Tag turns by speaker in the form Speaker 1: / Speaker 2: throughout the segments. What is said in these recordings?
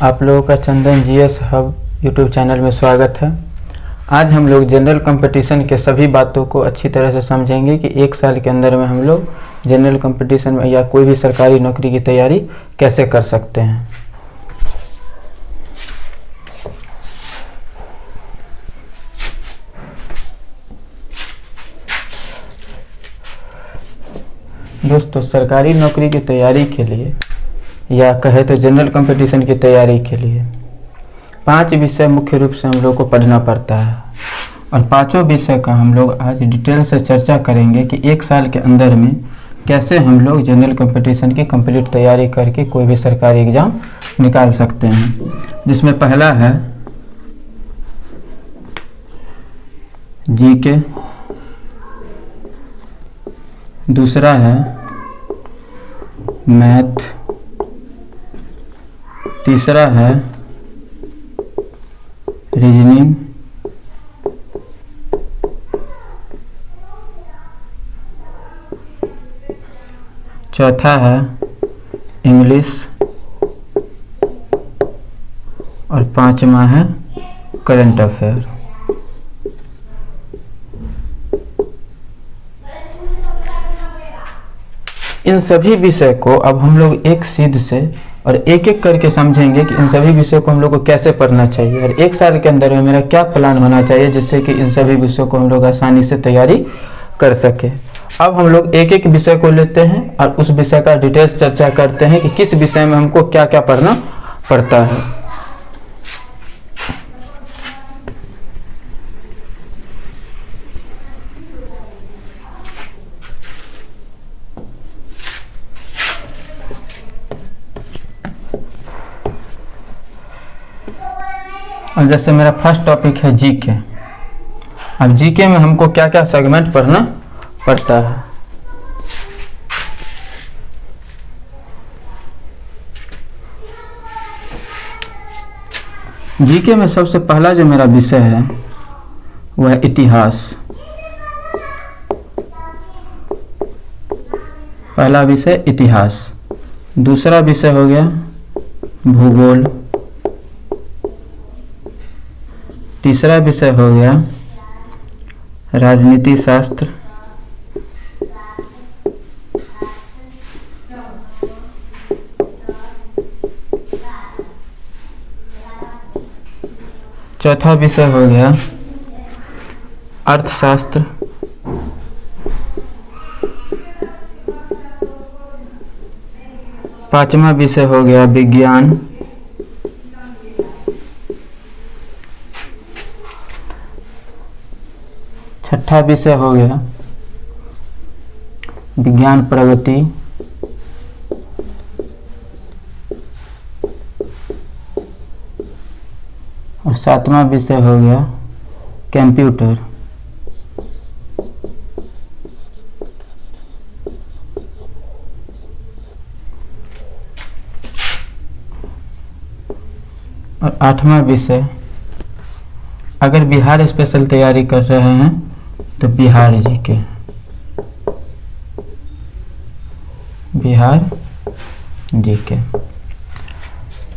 Speaker 1: आप लोगों का चंदन जीएस हब यूट्यूब चैनल में स्वागत है। आज हम लोग जनरल कंपटीशन के सभी बातों को अच्छी तरह से समझेंगे कि एक साल के अंदर में हम लोग जनरल कंपटीशन में या कोई भी सरकारी नौकरी की तैयारी कैसे कर सकते हैं। दोस्तों, सरकारी नौकरी की तैयारी के लिए या कहे तो जनरल कंपटीशन की तैयारी के लिए 5 विषय मुख्य रूप से हम लोग को पढ़ना पड़ता है और पांचों विषय का हम लोग आज डिटेल से चर्चा करेंगे कि एक साल के अंदर में कैसे हम लोग जनरल कंपटीशन की कंप्लीट तैयारी करके कोई भी सरकारी एग्ज़ाम निकाल सकते हैं। जिसमें पहला है जीके, दूसरा है मैथ, तीसरा है रीजनिंग, चौथा है इंग्लिश और पांचवा है करंट अफेयर। इन सभी विषय को अब हम लोग एक सीध से और एक एक करके समझेंगे कि इन सभी विषयों को हम लोग को कैसे पढ़ना चाहिए और एक साल के अंदर में मेरा क्या प्लान होना चाहिए जिससे कि इन सभी विषयों को हम लोग आसानी से तैयारी कर सके। अब हम लोग एक एक विषय को लेते हैं और उस विषय का डिटेल्स चर्चा करते हैं कि किस विषय में हमको क्या क्या पढ़ना पड़ता है। और जैसे मेरा फर्स्ट टॉपिक है जीके। अब जीके में हमको क्या क्या सेगमेंट पढ़ना पड़ता है। जीके में सबसे पहला जो मेरा विषय है वह है इतिहास। पहला विषय इतिहास। दूसरा विषय हो गया भूगोल। तीसरा विषय हो गया राजनीति शास्त्र। चौथा विषय हो गया अर्थशास्त्र। पांचवा विषय हो गया विज्ञान। छठा विषय हो गया विज्ञान प्रगति। और सातवां विषय हो गया कंप्यूटर। और आठवां विषय, अगर बिहार स्पेशल तैयारी कर रहे हैं तो Bihar GK. Bihar GK.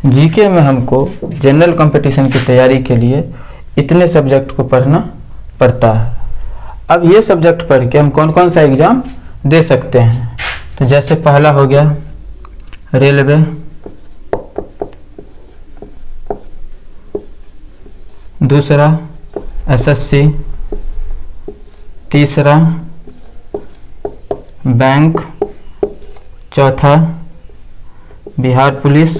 Speaker 1: GK में हमको जनरल कंपटीशन की तैयारी के लिए इतने सब्जेक्ट को पढ़ना पड़ता है। अब ये सब्जेक्ट पढ़ के हम कौन कौन सा एग्ज़ाम दे सकते हैं। तो जैसे पहला हो गया रेलवे, दूसरा एसएससी, तीसरा बैंक, चौथा बिहार पुलिस,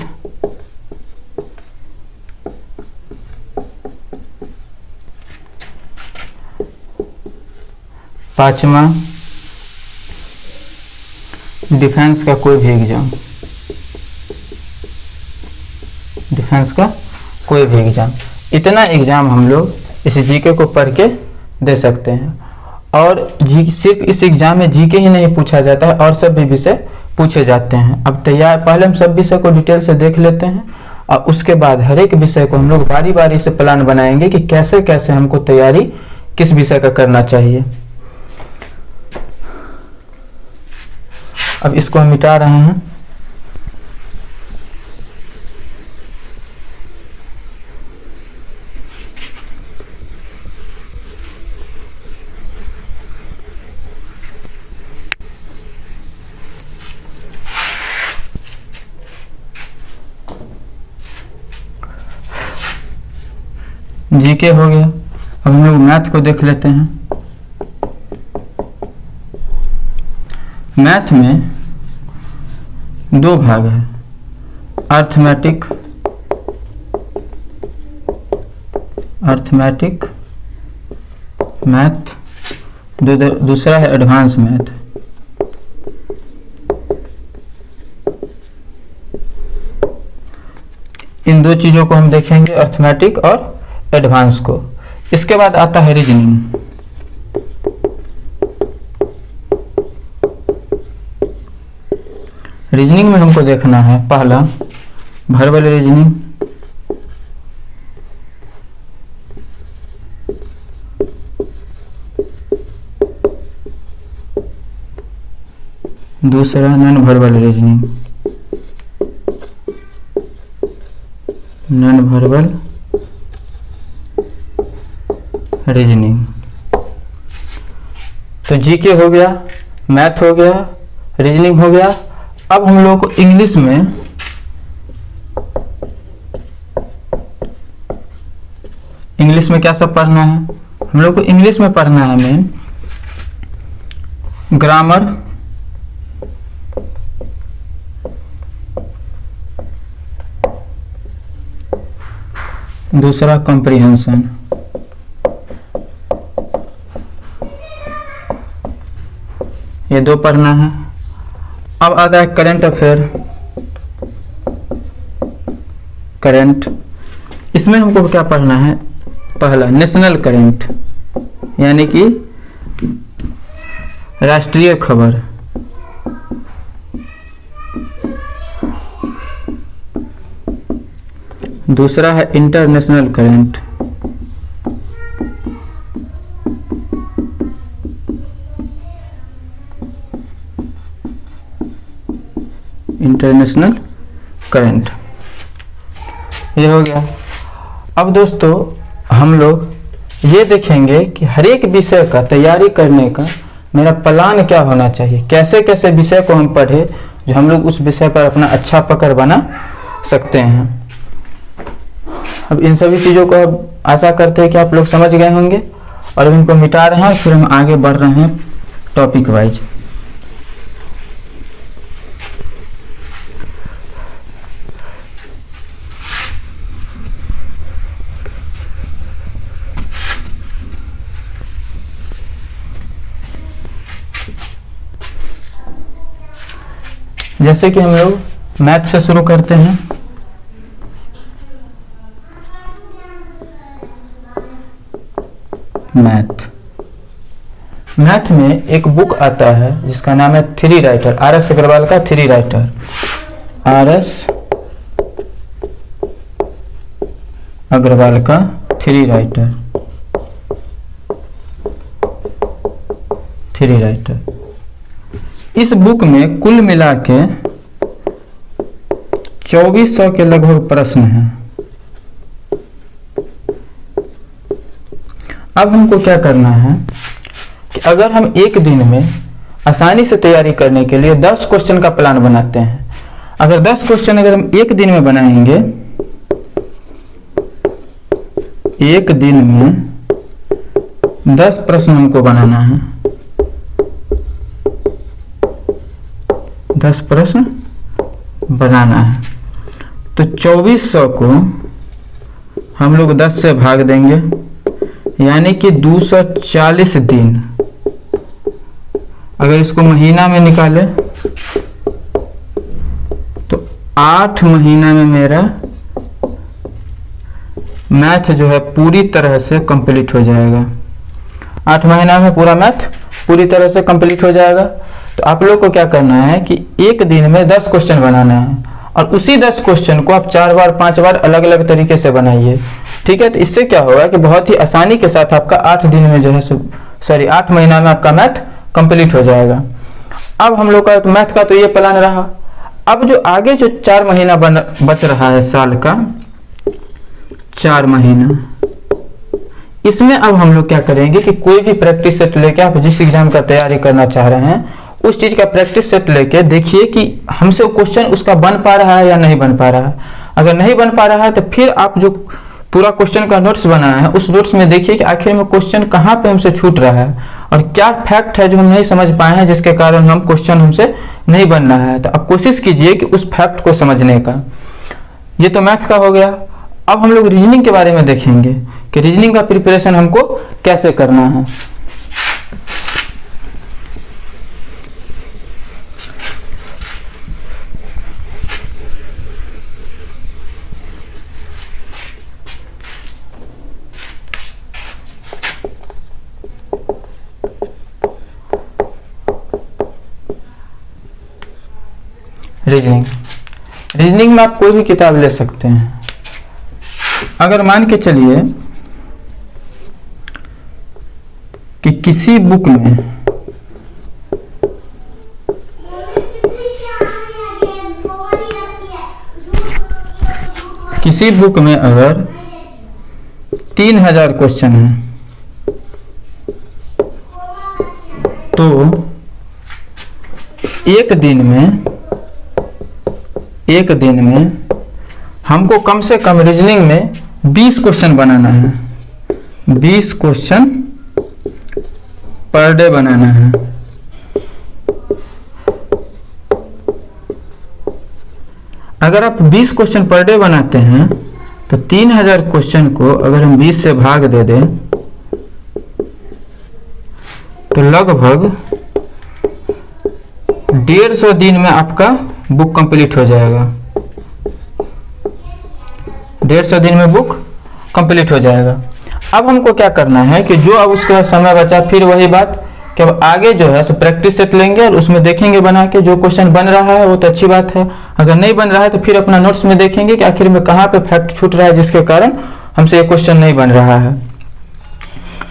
Speaker 1: पांचवा डिफेंस का कोई भी एग्जाम। डिफेंस का कोई भी एग्जाम। इतना एग्जाम हम लोग इस जीके को पढ़ के दे सकते हैं। और सिर्फ इस एग्जाम में जीके ही नहीं पूछा जाता है और सब भी विषय पूछे जाते हैं। अब तैयार पहले हम सब विषय को डिटेल से देख लेते हैं और उसके बाद हर एक विषय को हम लोग बारी बारी से प्लान बनाएंगे कि कैसे कैसे हमको तैयारी किस विषय का करना चाहिए। अब इसको हम मिटा रहे हैं। जीके हो गया। अब हम लोग मैथ को देख लेते हैं। मैथ में दो भाग है, अर्थमेटिक मैथ, दूसरा है एडवांस मैथ। इन दो चीजों को हम देखेंगे, अर्थमेटिक और एडवांस को। इसके बाद आता है रीजनिंग। रीजनिंग में हमको देखना है पहला वर्बल रीजनिंग, दूसरा non verbal reasoning. Non verbal reasoning तो जीके हो गया, मैथ हो गया, रीजनिंग हो गया। अब हम लोग को इंग्लिश में क्या सब पढ़ना है? हम लोग को इंग्लिश में पढ़ना है मेन ग्रामर, दूसरा कॉम्प्रिहेंशन। ये दो पढ़ना है। अब आता है करंट अफेयर। करंट, इसमें हमको क्या पढ़ना है? पहला नेशनल करंट यानी कि राष्ट्रीय खबर, दूसरा है इंटरनेशनल करंट, इंटरनेशनल करंट। ये हो गया। अब दोस्तों हम लोग ये देखेंगे कि हर एक विषय का तैयारी करने का मेरा प्लान क्या होना चाहिए, कैसे कैसे विषय को हम पढ़े जो हम लोग उस विषय पर अपना अच्छा पकड़ बना सकते हैं। अब इन सभी चीज़ों को अब आशा करते हैं कि आप लोग समझ गए होंगे और अब इनको मिटा रहे हैं, फिर हम आगे बढ़ रहे हैं टॉपिक वाइज। जैसे कि हम लोग मैथ से शुरू करते हैं। मैथ में एक बुक आता है जिसका नाम है थ्री राइटर, RS अग्रवाल का थ्री राइटर। RS अग्रवाल का थ्री राइटर। इस बुक में कुल मिला के 2400 के लगभग प्रश्न हैं। अब हमको क्या करना है कि अगर हम एक दिन में आसानी से तैयारी करने के लिए 10 क्वेश्चन का प्लान बनाते हैं, अगर 10 क्वेश्चन अगर हम एक दिन में बनाएंगे, एक दिन में 10 प्रश्न हमको बनाना है, 10 प्रश्न बनाना है, तो 2400 को हम लोग 10 से भाग देंगे, यानी कि 240 दिन। अगर इसको महीना में निकाले तो 8 महीना में मेरा मैथ जो है पूरी तरह से कंप्लीट हो जाएगा। 8 महीना में पूरा मैथ पूरी तरह से कंप्लीट हो जाएगा। तो आप लोग को क्या करना है कि एक दिन में 10 क्वेश्चन बनाना है और उसी 10 क्वेश्चन को आप 4 बार 5 बार अलग अलग तरीके से बनाइए। ठीक है, तो इससे क्या होगा कि बहुत ही आसानी के साथ आपका 8 दिन में जो है 8 महीना में आपका मैथ कंप्लीट हो जाएगा। अब हम लोग का मैथ का तो ये प्लान रहा। अब जो आगे जो 4 महीना बच रहा है साल का 4 महीना, इसमें अब हम लोग क्या करेंगे कि कोई भी प्रैक्टिस सेट लेके आप जिस एग्जाम का तैयारी करना चाह रहे हैं उस चीज का प्रैक्टिस सेट लेके देखिए कि हमसे क्वेश्चन उसका बन पा रहा है या नहीं बन पा रहा है। अगर नहीं बन पा रहा है तो फिर आप जो पूरा क्वेश्चन का नोट्स बनाया है, उस नोट्स में देखिए कि आखिर में क्वेश्चन कहाँ पे हमसे छूट रहा है और क्या फैक्ट है जो हम नहीं समझ पाए हैं जिसके कारण हम क्वेश्चन हमसे नहीं बन रहा है। तो अब कोशिश कीजिए कि उस फैक्ट को समझने का। ये तो मैथ का हो गया। अब हम लोग रीजनिंग के बारे में देखेंगे कि रीजनिंग का प्रिपरेशन हमको कैसे करना है। रीजनिंग में आप कोई भी किताब ले सकते हैं। अगर मान के चलिए कि किसी बुक में अगर 3000 क्वेश्चन है तो एक दिन में हमको कम से कम रीजनिंग में 20 क्वेश्चन बनाना है। 20 क्वेश्चन पर डे बनाना है। अगर आप 20 क्वेश्चन पर डे बनाते हैं तो 3000 क्वेश्चन को अगर हम 20 से भाग दे दें तो लगभग 150 दिन में आपका बुक कंप्लीट हो जाएगा। 150 दिन में बुक कंप्लीट हो जाएगा। अब हमको क्या करना है कि जो अब उसका समय बचा, फिर वही बात कि अब आगे जो है सो प्रैक्टिस सेट लेंगे और उसमें देखेंगे बना के जो क्वेश्चन बन रहा है वो तो अच्छी बात है, अगर नहीं बन रहा है तो फिर अपना नोट्स में देखेंगे कि आखिर में कहाँ पे फैक्ट छूट रहा है जिसके कारण हमसे ये क्वेश्चन नहीं बन रहा है।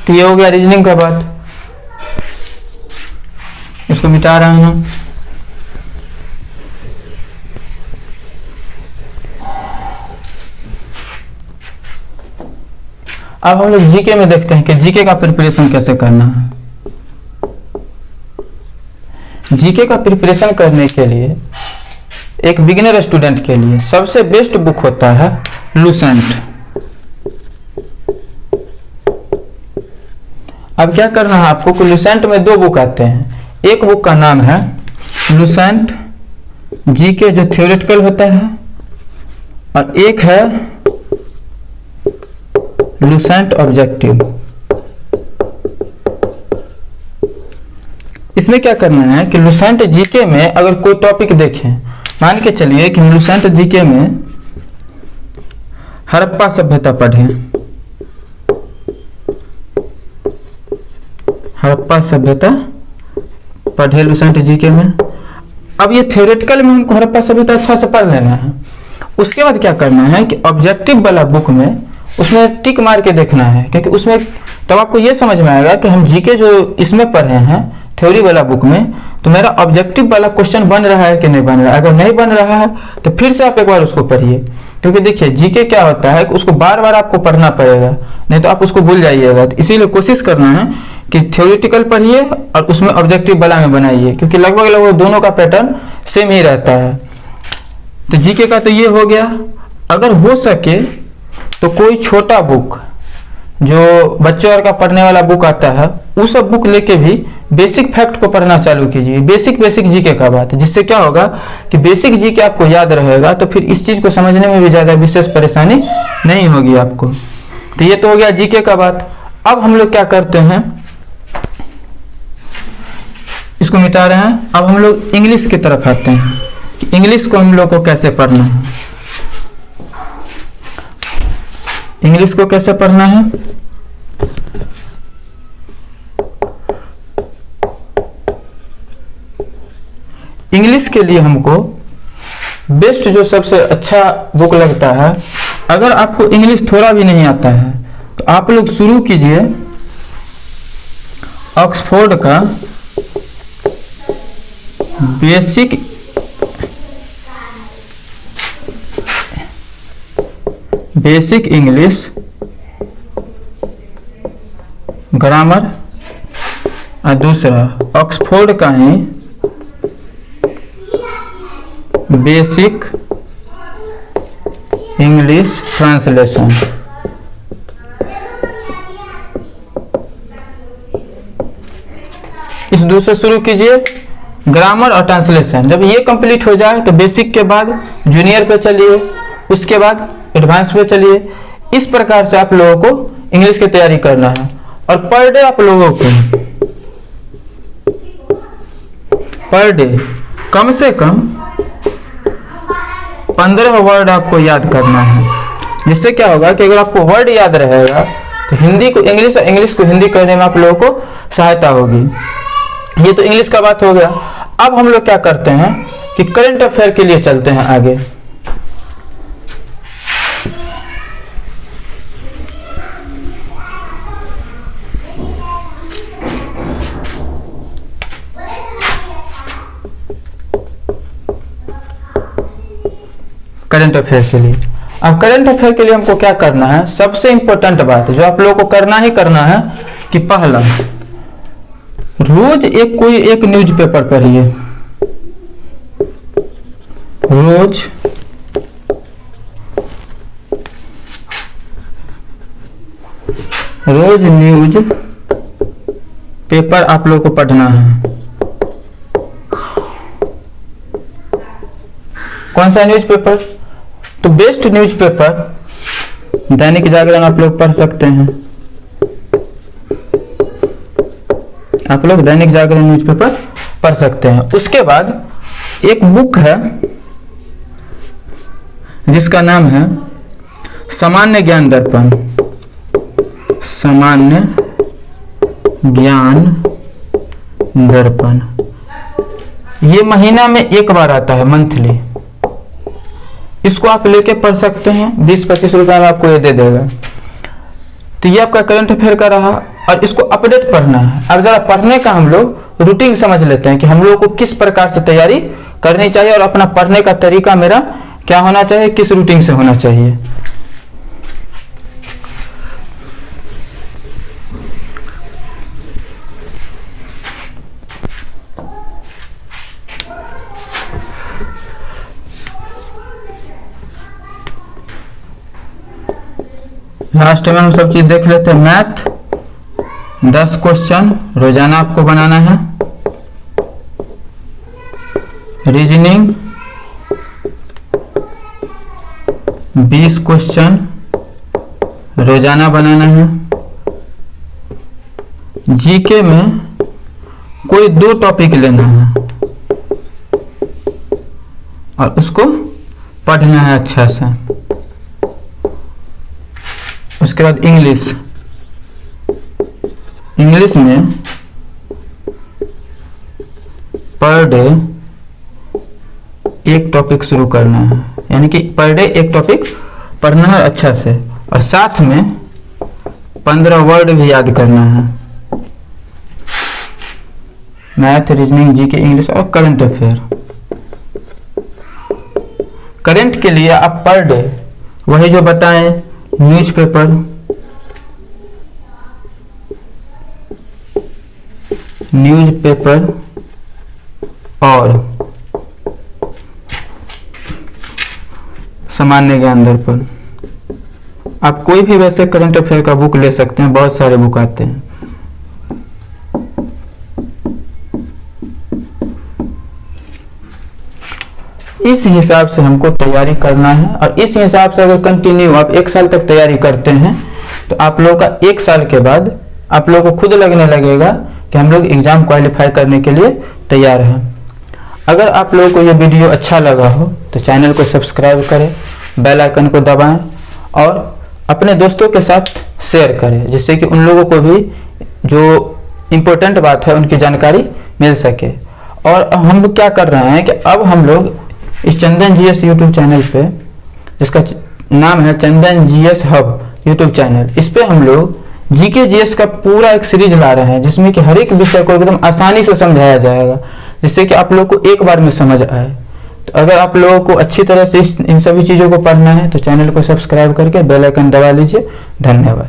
Speaker 1: तो ये हो गया रीजनिंग का बात। इसको मिटा रहे हैं। अब हम लोग जीके में देखते हैं कि जीके का प्रिपरेशन कैसे करना है। जीके का प्रिपरेशन करने के लिए एक बिगिनर स्टूडेंट के लिए सबसे बेस्ट बुक होता है लुसेंट। अब क्या करना है आपको कि लुसेंट में 2 बुक आते हैं। एक बुक का नाम है लुसेंट जीके जो थ्योरेटिकल होता है और एक है लुसेंट ऑब्जेक्टिव। इसमें क्या करना है कि लुसेंट जीके में अगर कोई टॉपिक देखें, मान के चलिए कि हम लुसेंट जीके में हड़प्पा सभ्यता पढ़ें, हड़प्पा सभ्यता पढ़े लुसेंट जीके में। अब ये थ्योरेटिकल में हमको हड़प्पा सभ्यता अच्छा से पढ़ लेना है। उसके बाद क्या करना है कि ऑब्जेक्टिव वाला बुक में उसमें टिक मार के देखना है, क्योंकि उसमें तब आपको ये समझ में आएगा कि हम जीके जो इसमें पढ़े हैं थ्योरी वाला बुक में, तो मेरा ऑब्जेक्टिव वाला क्वेश्चन बन रहा है कि नहीं बन रहा है। अगर नहीं बन रहा है तो फिर से आप एक बार उसको पढ़िए, क्योंकि देखिए जीके क्या होता है कि उसको बार बार आपको पढ़ना पड़ेगा, नहीं तो आप उसको भूल जाइएगा। तो इसीलिए कोशिश करना है कि थ्योरेटिकल पढ़िए और उसमें ऑब्जेक्टिव वाला में बनाइए, क्योंकि लगभग दोनों का पैटर्न सेम ही रहता है। तो जीके का तो ये हो गया। अगर हो सके तो कोई छोटा बुक जो बच्चों और का पढ़ने वाला बुक आता है वो सब बुक लेके भी बेसिक फैक्ट को पढ़ना चालू कीजिए। बेसिक जीके का बात है, जिससे क्या होगा कि बेसिक जीके आपको याद रहेगा, तो फिर इस चीज को समझने में भी ज्यादा विशेष परेशानी नहीं होगी आपको। तो ये तो हो गया जीके का बात। अब हम लोग क्या करते हैं, इसको मिटा रहे हैं। अब हम लोग इंग्लिश की तरफ आते हैं। इंग्लिश को हम लोग को कैसे पढ़ना है, इंग्लिश को कैसे पढ़ना है। इंग्लिश के लिए हमको बेस्ट जो सबसे अच्छा बुक लगता है, अगर आपको इंग्लिश थोड़ा भी नहीं आता है तो आप लोग शुरू कीजिए ऑक्सफोर्ड का बेसिक इंग्लिश ग्रामर और दूसरा ऑक्सफोर्ड का ही बेसिक इंग्लिश ट्रांसलेशन। बिंदु से शुरू कीजिए, ग्रामर और ट्रांसलेशन। जब ये कंप्लीट हो जाए तो बेसिक के बाद जूनियर पे चलिए, उसके बाद एडवांस पे चलिए। इस प्रकार से आप लोगों को इंग्लिश की तैयारी करना है। और पर डे आप लोगों को पर डे कम से कम 15 वर्ड आपको याद करना है। जिससे क्या होगा कि अगर आपको वर्ड याद रहेगा तो हिंदी को इंग्लिश और इंग्लिश को हिंदी करने में आप लोगों को सहायता होगी। ये तो इंग्लिश का बात हो गया। अब हम लोग क्या करते हैं कि करंट अफेयर के लिए चलते हैं आगे। करंट अफेयर के लिए, अब करंट अफेयर के लिए हमको क्या करना है, सबसे इंपॉर्टेंट बात जो आप लोगों को करना ही करना है कि पहला रोज कोई एक न्यूज़पेपर पढ़िए। रोज न्यूज पेपर आप लोगों को पढ़ना है। कौन सा न्यूज़पेपर? तो बेस्ट न्यूज़पेपर दैनिक जागरण आप लोग पढ़ सकते हैं। आप लोग दैनिक जागरण न्यूज़पेपर पढ़ सकते हैं। उसके बाद एक बुक है जिसका नाम है सामान्य ज्ञान दर्पण। सामान्य ज्ञान दर्पण ये महीना में एक बार आता है, मंथली। इसको आप लेके पढ़ सकते हैं, 20-25 रुपए में आपको ये दे देगा। तो ये आपका करंट अफेयर का रहा। और इसको अपडेट पढ़ना है। अब जरा पढ़ने का हम लोग रूटीन समझ लेते हैं कि हम लोग को किस प्रकार से तैयारी करनी चाहिए और अपना पढ़ने का तरीका मेरा क्या होना चाहिए, किस रूटीन से होना चाहिए। लास्ट में हम सब चीज देख लेते हैं। मैथ 10 क्वेश्चन रोजाना आपको बनाना है। रीजनिंग 20 क्वेश्चन रोजाना बनाना है। जीके में कोई 2 टॉपिक लेना है और उसको पढ़ना है अच्छा से। उसके बाद इंग्लिश में पर डे एक टॉपिक शुरू करना है, यानी कि पर डे एक टॉपिक पढ़ना है अच्छा से। और साथ में 15 वर्ड भी याद करना है। मैथ, रीजनिंग, जीके, इंग्लिश और करंट अफेयर। करंट के लिए आप पर डे वही जो बताएं, न्यूज़पेपर, और सामान्य ज्ञान दर्पण। आप कोई भी वैसे करंट अफेयर का बुक ले सकते हैं, बहुत सारे बुक आते हैं। इस हिसाब से हमको तैयारी करना है। और इस हिसाब से अगर कंटिन्यू आप 1 साल तक तैयारी करते हैं तो आप लोगों का 1 साल के बाद आप लोगों को खुद लगने लगेगा कि हम लोग एग्जाम क्वालिफाई करने के लिए तैयार हैं। अगर आप लोगों को ये वीडियो अच्छा लगा हो तो चैनल को सब्सक्राइब करें, बेल आइकन को दबाएं और अपने दोस्तों के साथ शेयर करें, जिससे कि उन लोगों को भी जो इम्पोर्टेंट बात है उनकी जानकारी मिल सके। और हम क्या कर रहे हैं कि अब हम लोग इस चंदन जीएस यूट्यूब चैनल पे, जिसका नाम है चंदन जीएस हब यूट्यूब चैनल, इस पे हम लोग जीके जीएस का पूरा एक सीरीज ला रहे हैं, जिसमें कि हर एक विषय को एकदम आसानी से समझाया जाएगा, जिससे कि आप लोग को एक बार में समझ आए। तो अगर आप लोगों को अच्छी तरह से इन सभी चीज़ों को पढ़ना है तो चैनल को सब्सक्राइब करके बेल आइकन दबा लीजिए। धन्यवाद।